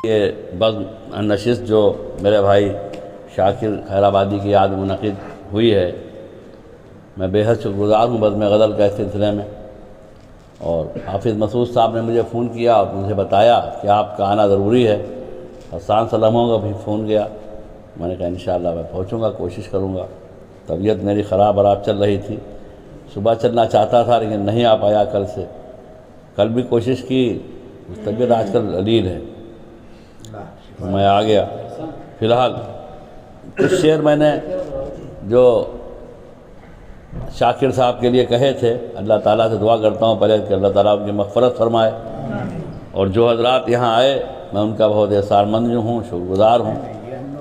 یہ بزم نشست جو میرے بھائی شاکر خیر آبادی کی یاد منعقد ہوئی ہے، میں بے حد شکر گزار ہوں بزم غزل کا اس سلسلے میں۔ اور حافظ مسعود صاحب نے مجھے فون کیا اور مجھے بتایا کہ آپ کا آنا ضروری ہے۔ حسان سلاموں کا بھی فون گیا، میں نے کہا انشاءاللہ میں پہنچوں گا، کوشش کروں گا۔ طبیعت میری خراب چل رہی تھی، صبح چلنا چاہتا تھا لیکن نہیں آ پایا کل سے۔ کل بھی کوشش کی، طبیعت آج کل علیل ہے، میں آ گیا۔ فی الحال کچھ شعر میں نے جو شاکر صاحب کے لیے کہے تھے، اللہ تعالیٰ سے دعا کرتا ہوں پہلے کہ اللہ تعالیٰ ان کی مغفرت فرمائے، اور جو حضرات یہاں آئے میں ان کا بہت احسان مند ہوں، شکر گزار ہوں،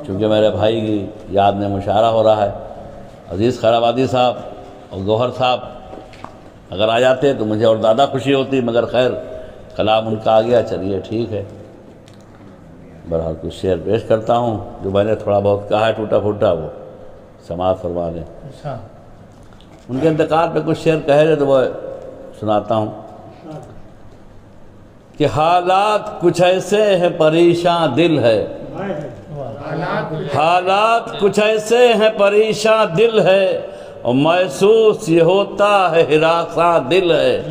چونکہ میرے بھائی کی یاد میں مشاعرہ ہو رہا ہے۔ عزیز خیر آبادی صاحب اور گوہر صاحب اگر آ جاتے تو مجھے اور زیادہ خوشی ہوتی، مگر خیر کلام ان کا آ گیا، چلیے ٹھیک ہے۔ بہرحال کچھ شعر پیش کرتا ہوں جو میں نے تھوڑا بہت کہا ہے ٹوٹا پھوٹا، وہ سماعت فرما لیں۔ ان کے انتقال پہ کچھ شعر کہے رہے تو وہ سناتا ہوں کہ حالات کچھ ایسے ہیں پریشان دل ہے، حالات کچھ ایسے ہیں پریشان دل ہے، اور محسوس یہ ہوتا ہے ہراساں دل ہے،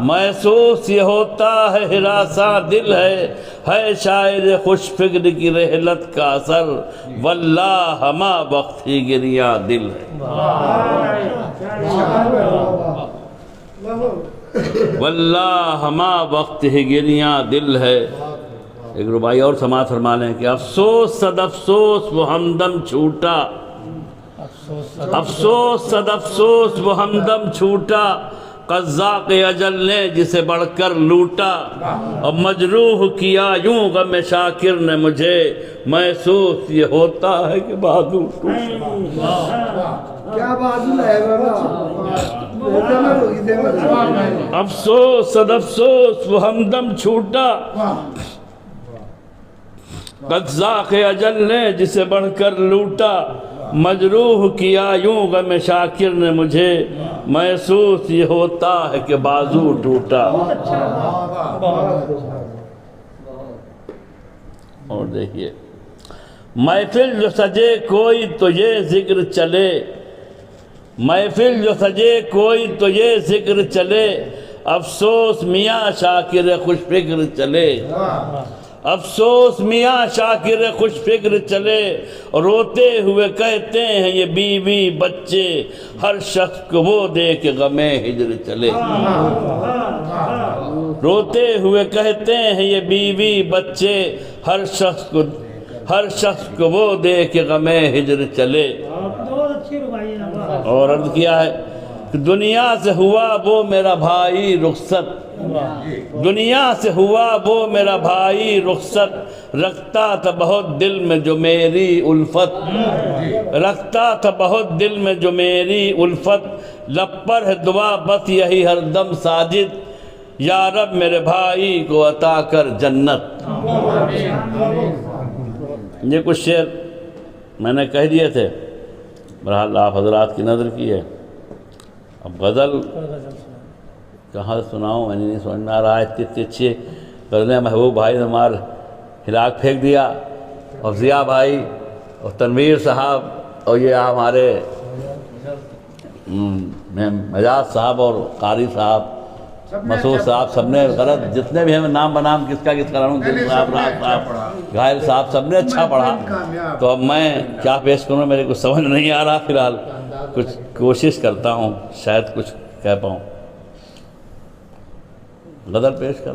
محسوس یہ ہوتا ہے ہراساں دل ہے شاعر خوش فکر کی رحلت کا اثر، واللہ ہما وقت ہی گریاں دل ہے، واللہ ہما وقت ہی گریاں دل ہے۔ ایک ربائی اور سماعت فرما لیں کہ افسوس صد افسوس وہ ہمدم چھوٹا، افسوس صد افسوس وہ ہمدم چھوٹا، قذاق اجل نے جسے بڑھ کر لوٹا، اور مجروح کیا یوں غم شاکر نے مجھے، محسوس یہ ہوتا ہے کہ بازو ٹوٹا۔ کیا بازو ہے افسوس صد افسوس وہ ہمدم چھوٹا، قذاق اجل نے جسے بڑھ کر لوٹا، مجروح کیا یوں غم شاکر نے مجھے، محسوس یہ ہوتا ہے کہ بازو ٹوٹا۔ اور دیکھیے محفل جو سجے کوئی تو یہ ذکر چلے، محفل جو سجے کوئی تو یہ ذکر چلے، افسوس میاں شاکر خوش فکر چلے، افسوس میاں شاکر خوش فکر چلے، روتے ہوئے کہتے ہیں یہ بیوی بچے، ہر شخص کو وہ دے کے غم ہجر چلے، روتے ہوئے کہتے ہیں یہ بیوی بچے، ہر شخص کو وہ دے کے غم ہجر چلے۔ اور عرض کیا ہے کہ دنیا سے ہوا وہ میرا بھائی رخصت، دنیا سے ہوا وہ میرا بھائی رخصت، رکھتا تھا بہت دل میں جو میری الفت، رکھتا تھا بہت دل میں جو میری الفت، لب پر ہے دعا بس یہی ہر دم ساجد، یا رب میرے بھائی کو عطا کر جنت۔ یہ کچھ شعر میں نے کہہ دیے تھے، بہرحال آپ حضرات کی نظر کی ہے۔ اب غزل کہاں سناؤں میں نہیں سمجھ میں آ رہا ہے، اتنی اچھی غزلیں محبوب بھائی نے مار ہلاک پھینک دیا، اور ضیاء بھائی اور تنویر صاحب اور یہ ہمارے مجاز صاحب اور قاری صاحب مسعود صاحب، سب نے غلط، جتنے بھی ہمیں نام بنام کس کا کروں، صاحب گھائل صاحب، سب نے اچھا پڑھا۔ تو اب میں کیا پیش کروں، میرے کو سمجھ نہیں آ رہا، فی الحال کچھ کوشش کرتا ہوں شاید کچھ کہہ پاؤں۔ غزل پیش کر،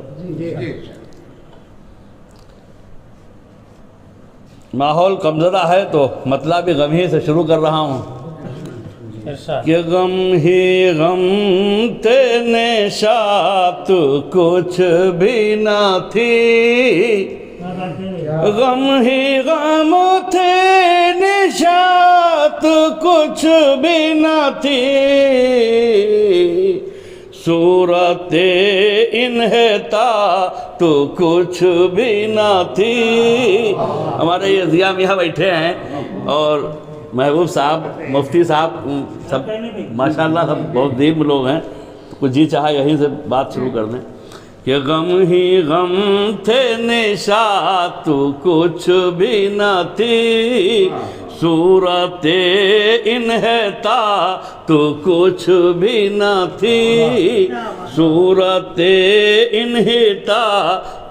ماحول کمزدہ ہے تو مطلب غم سے شروع کر رہا ہوں کہ غم ہی غم تھے نشاط کچھ بھی نہ تھی، غم ہی غم تھے نشاط کچھ بھی نہ تھی، صورت انحطاط تو کچھ بھی نہ تھی۔ ہمارے یہ ضیاء میاں بیٹھے ہیں اور محبوب صاحب، مفتی صاحب، سب ماشاءاللہ سب بہت دیر لوگ ہیں، کچھ جی چاہا یہیں سے بات شروع کر دیں کہ غم ہی غم تھے نشاط تو کچھ بھی نہ تھی، صورت انحطا تو کچھ بھی نہ تھی، صورت انحطا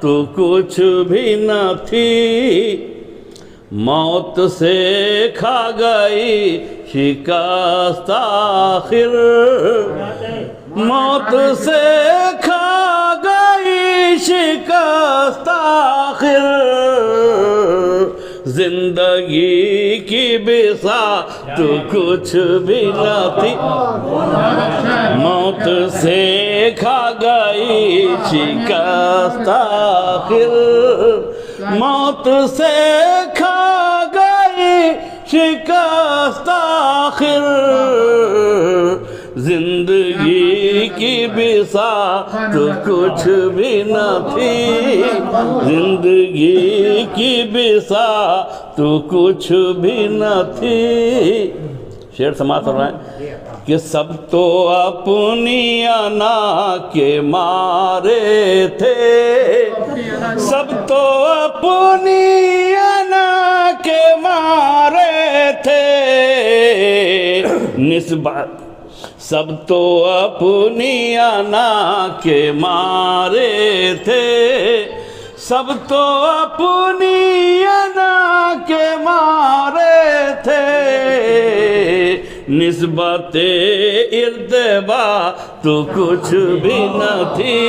تو کچھ بھی نہ تھی، موت سے کھا گئی شکست آخر، موت سے کھا گئی شکست آخر، زندگی کی بساط تو کچھ بھی نہ تھی، موت سے کھا گئی شکست آخر، موت سے کھا گئی شکست آخر، زندگی کی بساط تو کچھ بھی نہ تھی، زندگی کی بساط تو کچھ بھی نہ تھی۔ شعر سماعت کر رہے ہیں کہ سب تو اپنی انا کے مارے تھے، سب تو اپنی انا کے مارے تھے، نسبت سب تو اپنی انا کے مارے تھے، سب تو اپنی انا کے مارے تھے، نسبت ارتباط تو کچھ بھی نہ تھی،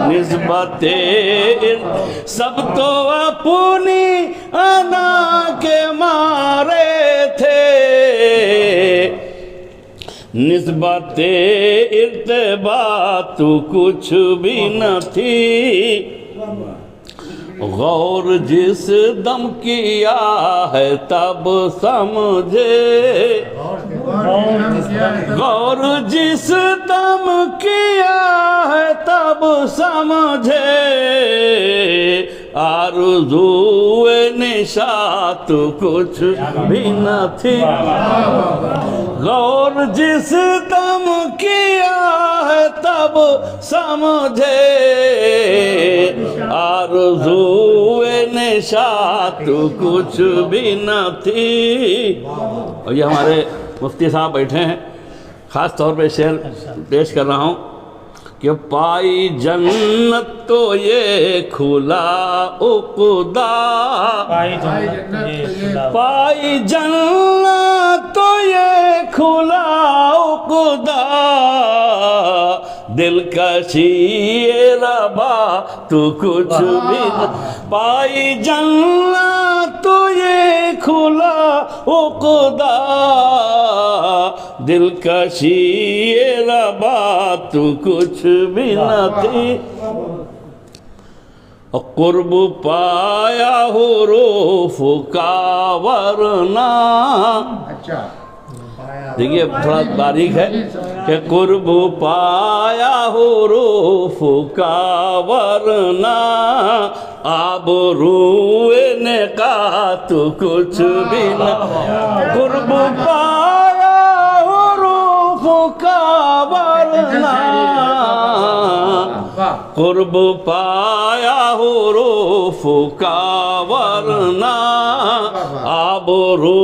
نسبت سب تو اپنی انا کے مارے تھے، نسبت ارتباط تو کچھ بھی نہ تھی، غور جس دم کیا ہے تب سمجھے، غور جس دم کیا ہے تب سمجھے، آرزو نشاط تو کچھ بھی نہ تھی، غور جس دم کیا ہے تب سمجھے، آرزو نشاط تو کچھ بھی نہ تھی۔ اور یہ ہمارے مفتی صاحب بیٹھے ہیں، خاص طور پہ شعر پیش کر رہا ہوں کہ پائی جنت تو یہ کھلا عقدہ، پائی جنت تو یہ کھلا عقدہ، دلکشی ربا تو کچھ بھی نہ، پائی جنت تو یہ کھلا عقدہ، دلکشی ربا تو کچھ بھی نہ تھی، قرب پایا حروف کا ورنہ، دیکھیے تھوڑا باریک ہے کہ قرب پایا حروف کا ورنہ، آبرو نقاط تو کچھ بھی نہ، قرب پایا حروف کا ورنہ، قرب پایا حروف کا ورنہ، آبرو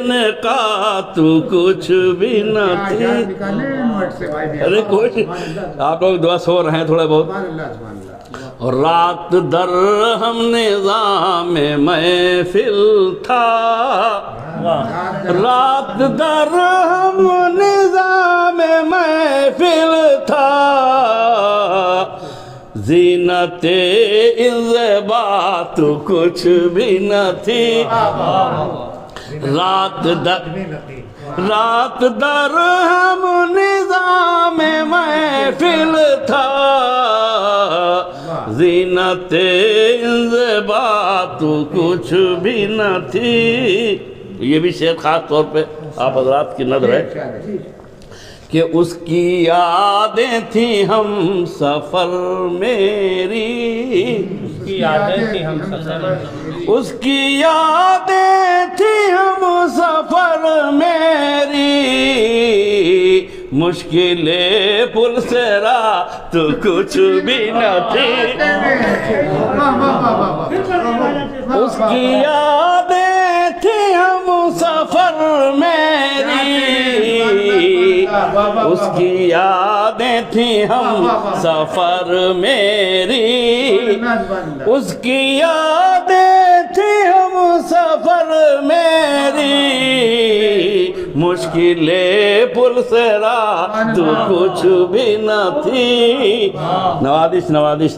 نقاط تو کچھ بھی نہ تھی۔ ارے کوئی آپ لوگ دعا سو رہے ہیں تھوڑے بہت، رات در ہم نظام محفل تھا، رات در ہم نظام محفل تھا، زینت انضباط تو کچھ بھی نہ تھی، رات در ہم نظام محفل تھا، زینت انضباط تو کچھ بھی نہ تھی۔ یہ بھی شعر خاص طور پہ آپ حضرات کی نظر ہے کہ اس کی یادیں تھیں ہم سفر میری، اس کی یادیں تھیں ہم سفر میری، مشکلیں پل سے راہ تو کچھ بھی نہ تھی اس کی یادیں تھی ہم سفر میری اس کی یادیں تھی ہم سفر میری اس کی یادیں تھی ہم سفر میری مشکلیں پل سے راہ تو کچھ بھی نہ تھی نوازش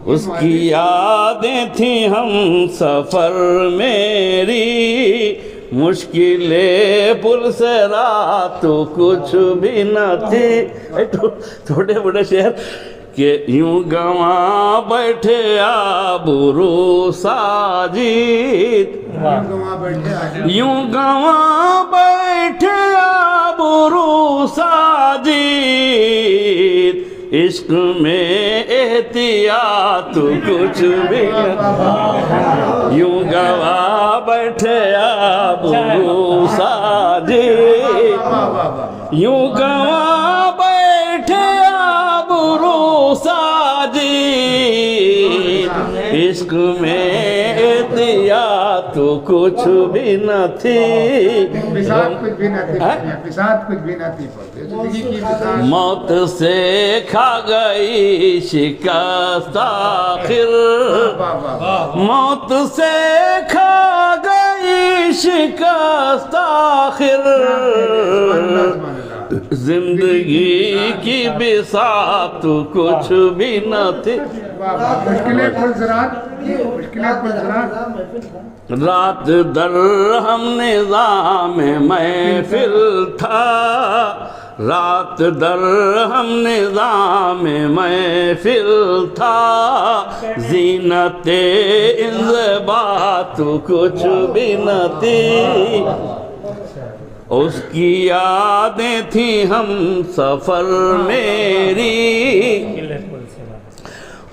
اس کی یادیں تھیں ہم سفر میری مشکلیں پل سے راہ تو کچھ بھی نہ تھی چھوٹے بڑے شہر کہ یوں گواں بیٹھے آبرو ساجد یوں گواں بیٹھے آبرو ساجد عشق میں احتیاط کچھ بھی یوں گواہ بیٹھے آبرو ساجد یوں گواہ بیٹھے آبرو ساجد عشق میں احتیاط کچھ بھی نہ تھی موت سے کھا گئی شکست آخر موت سے کھا گئی شکست آخر زندگی کی بساط کچھ بھی نہ تھی رات در ہم نظام محفل تھا رات در ہم نظام محفل تھا زینت انضباط کچھ بھی نہ تھی اس کی یادیں تھیں ہم سفر میری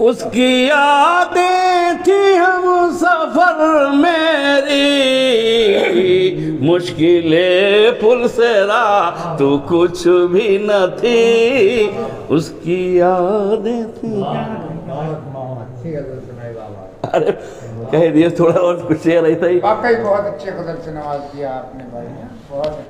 اس کی یادیں تھیں ہم سفر میری مشکلیں پل سے راہ تو کچھ بھی نہ تھی اس کی یادیں تھیں ارے کہہ دیا تھوڑا اور کچھ شعر ایسا ہی واقعی بہت اچھے غزل سے نواز دیا آپ نے بھائی